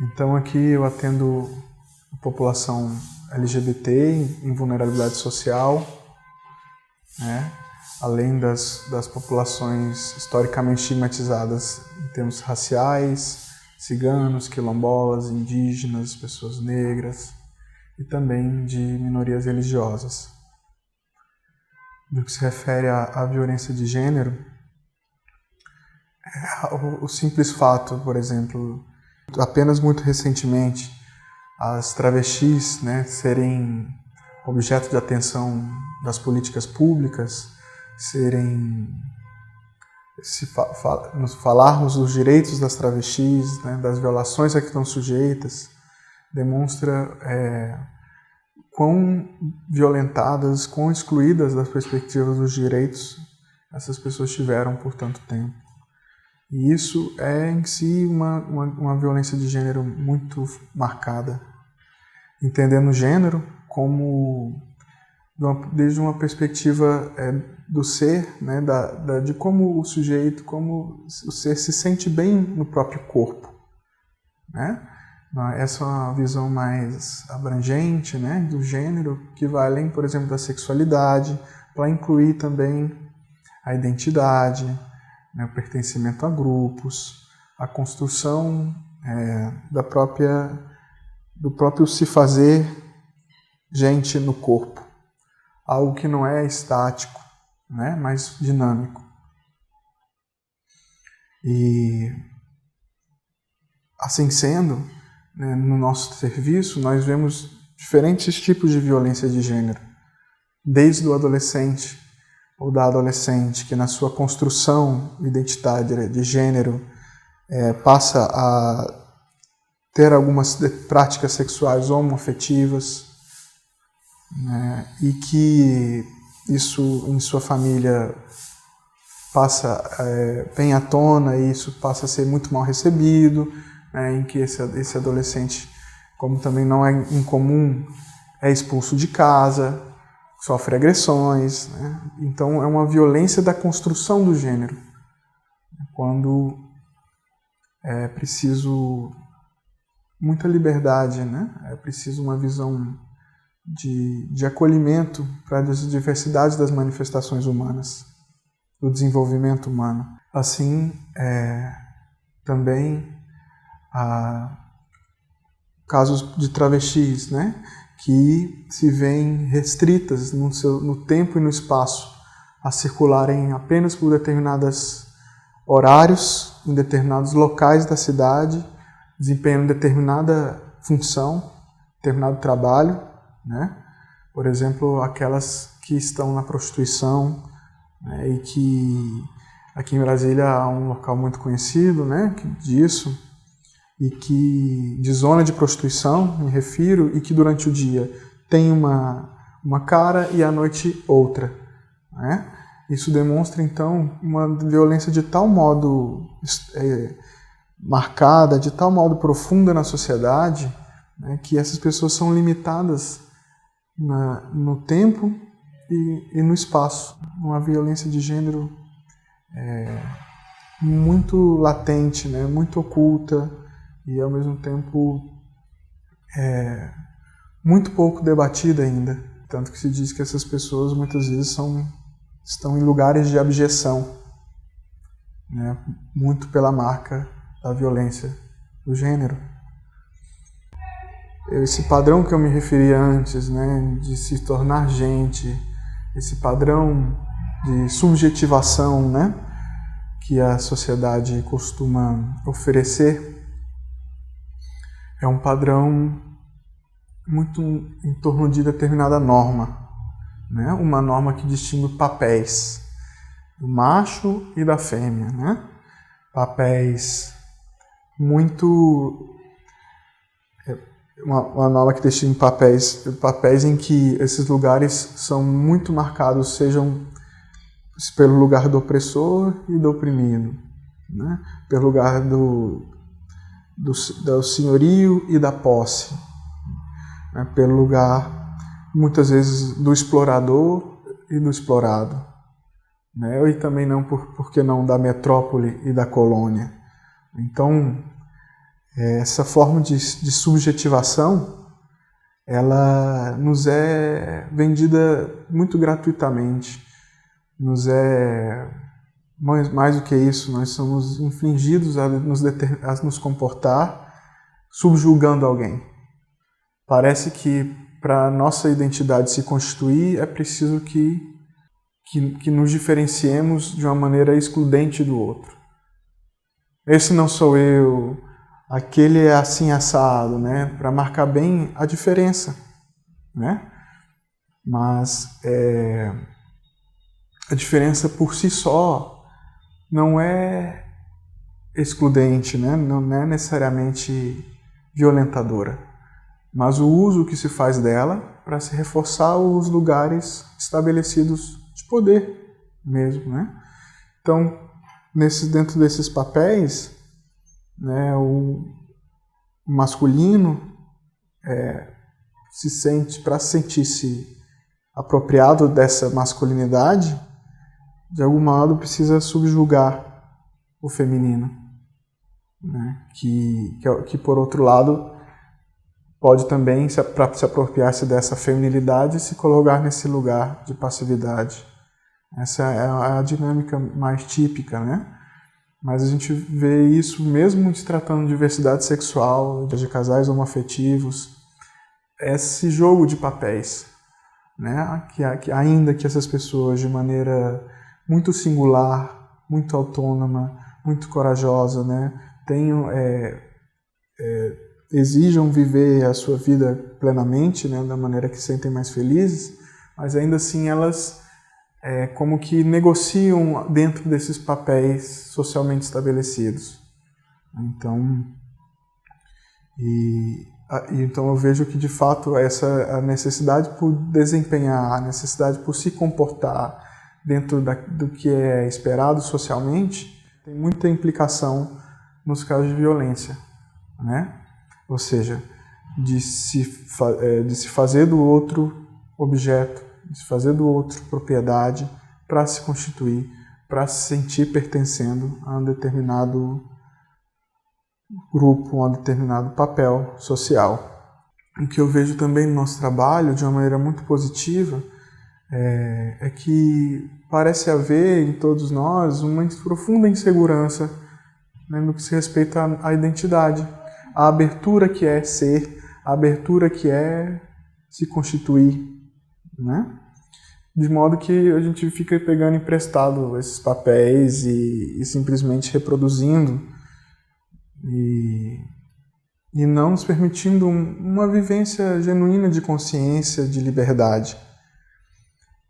Então aqui eu atendo a população LGBT em vulnerabilidade social, né? Além das populações historicamente estigmatizadas em termos raciais, ciganos, quilombolas, indígenas, pessoas negras e também de minorias religiosas. No que se refere à violência de gênero, o simples fato, por exemplo, apenas muito recentemente, as travestis, né, serem objeto de atenção das políticas públicas, falarmos dos direitos das travestis, né, das violações a que estão sujeitas, demonstra quão violentadas, quão excluídas das perspectivas dos direitos essas pessoas tiveram por tanto tempo. E isso é em si uma violência de gênero muito marcada, entendendo o gênero como desde uma perspectiva do ser, né, de como o sujeito, como o ser se sente bem no próprio corpo, né? Essa é uma visão mais abrangente, né, do gênero, que vai além, por exemplo, da sexualidade, para incluir também a identidade, né, o pertencimento a grupos, a construção do próprio se fazer gente no corpo, algo que não é estático, né, mas dinâmico. E assim sendo, né, no nosso serviço nós vemos diferentes tipos de violência de gênero, desde o adolescente ou da adolescente que na sua construção identitária de gênero passa a ter algumas práticas sexuais homoafetivas, né, e que isso em sua família vem à tona e isso passa a ser muito mal recebido, né, em que esse adolescente, como também não é incomum, é expulso de casa, sofre agressões, né? Então é uma violência da construção do gênero, quando é preciso muita liberdade, né? É preciso uma visão de acolhimento para as diversidades das manifestações humanas, do desenvolvimento humano. Assim, também há casos de travestis, né, que se veem restritas no tempo e no espaço a circularem apenas por determinados horários, em determinados locais da cidade, desempenhando determinada função, determinado trabalho, né? Por exemplo, aquelas que estão na prostituição, né, e que aqui em Brasília há um local muito conhecido, né, disso, e que de zona de prostituição, me refiro, e que durante o dia tem uma cara e à noite outra, né? Isso demonstra, então, uma violência de tal modo marcada, de tal modo profunda na sociedade, né, que essas pessoas são limitadas no tempo e no espaço. Uma violência de gênero muito latente, né, muito oculta, e ao mesmo tempo muito pouco debatida ainda. Tanto que se diz que essas pessoas muitas vezes estão em lugares de abjeção, né, muito pela marca da violência do gênero. Esse padrão que eu me referi antes, né, de se tornar gente, esse padrão de subjetivação, né, que a sociedade costuma oferecer, é um padrão muito em torno de determinada norma, né? Uma norma que distingue papéis do macho e da fêmea, né? Papéis muito... Uma norma que distingue papéis em que esses lugares são muito marcados, sejam pelo lugar do opressor e do oprimido, né? Pelo lugar do senhorio e da posse, né? Pelo lugar, muitas vezes, do explorador e do explorado, né? E também não, por que não, da metrópole e da colônia. Então, Essa forma de subjetivação, ela nos é vendida muito gratuitamente, nos é mais do que isso, nós somos infligidos a nos comportar subjugando alguém. Parece que para a nossa identidade se constituir é preciso que nos diferenciemos de uma maneira excludente do outro. Esse não sou eu, aquele é assim assado, né? Para marcar bem a diferença, né? Mas a diferença por si só não é excludente, né? Não é necessariamente violentadora, mas o uso que se faz dela para se reforçar os lugares estabelecidos de poder mesmo, né? Então, dentro desses papéis, né, o masculino para sentir-se apropriado dessa masculinidade, de algum modo precisa subjugar o feminino, né? Que por outro lado pode também, para se apropriar-se dessa feminilidade, se colocar nesse lugar de passividade. Essa é a dinâmica mais típica, né? Mas a gente vê isso mesmo se tratando de diversidade sexual, de casais homoafetivos, esse jogo de papéis, né? Que ainda que essas pessoas, de maneira muito singular, muito autônoma, muito corajosa, né, exijam viver a sua vida plenamente, né, da maneira que se sentem mais felizes, mas ainda assim elas como que negociam dentro desses papéis socialmente estabelecidos. Então eu vejo que de fato a necessidade por desempenhar, a necessidade por se comportar dentro do que é esperado socialmente tem muita implicação nos casos de violência, né? Ou seja, de se fazer do outro objeto, de se fazer do outro propriedade para se constituir, para se sentir pertencendo a um determinado grupo, a um determinado papel social. O que eu vejo também no nosso trabalho, de uma maneira muito positiva, é que parece haver em todos nós uma profunda insegurança, né, no que se respeita à identidade, à abertura que é ser, a abertura que é se constituir, né? De modo que a gente fica pegando emprestado esses papéis e simplesmente reproduzindo e não nos permitindo uma vivência genuína de consciência, de liberdade.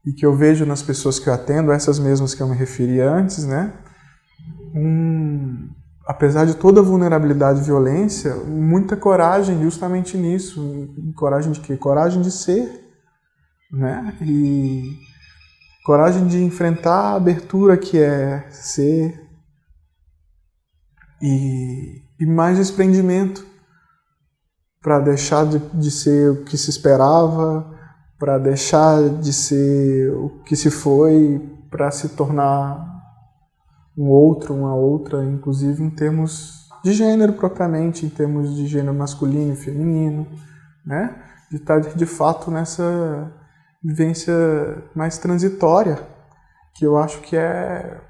E que eu vejo nas pessoas que eu atendo, essas mesmas que eu me referi antes, né? Apesar de toda a vulnerabilidade e violência, muita coragem justamente nisso. Coragem de quê? Coragem de ser, né? E coragem de enfrentar a abertura que é ser e mais desprendimento para deixar de ser o que se esperava, para deixar de ser o que se foi, para se tornar um outro, uma outra, inclusive em termos de gênero propriamente, em termos de gênero masculino e feminino, né? De estar de fato nessa vivência mais transitória, que eu acho que é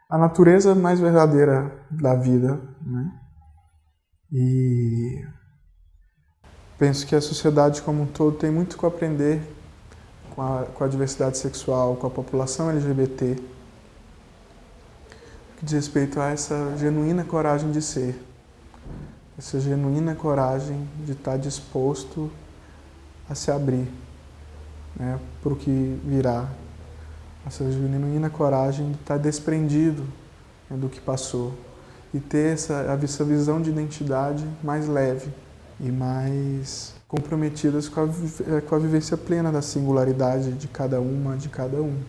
a natureza mais verdadeira da vida, né? E penso que a sociedade como um todo tem muito que aprender com a diversidade sexual, com a população LGBT, que diz respeito a essa genuína coragem de ser, essa genuína coragem de estar disposto a se abrir, né, para o que virá, essa genuína coragem de estar desprendido, né, do que passou e ter essa visão de identidade mais leve e mais comprometidas com a vivência plena da singularidade de cada uma, de cada um.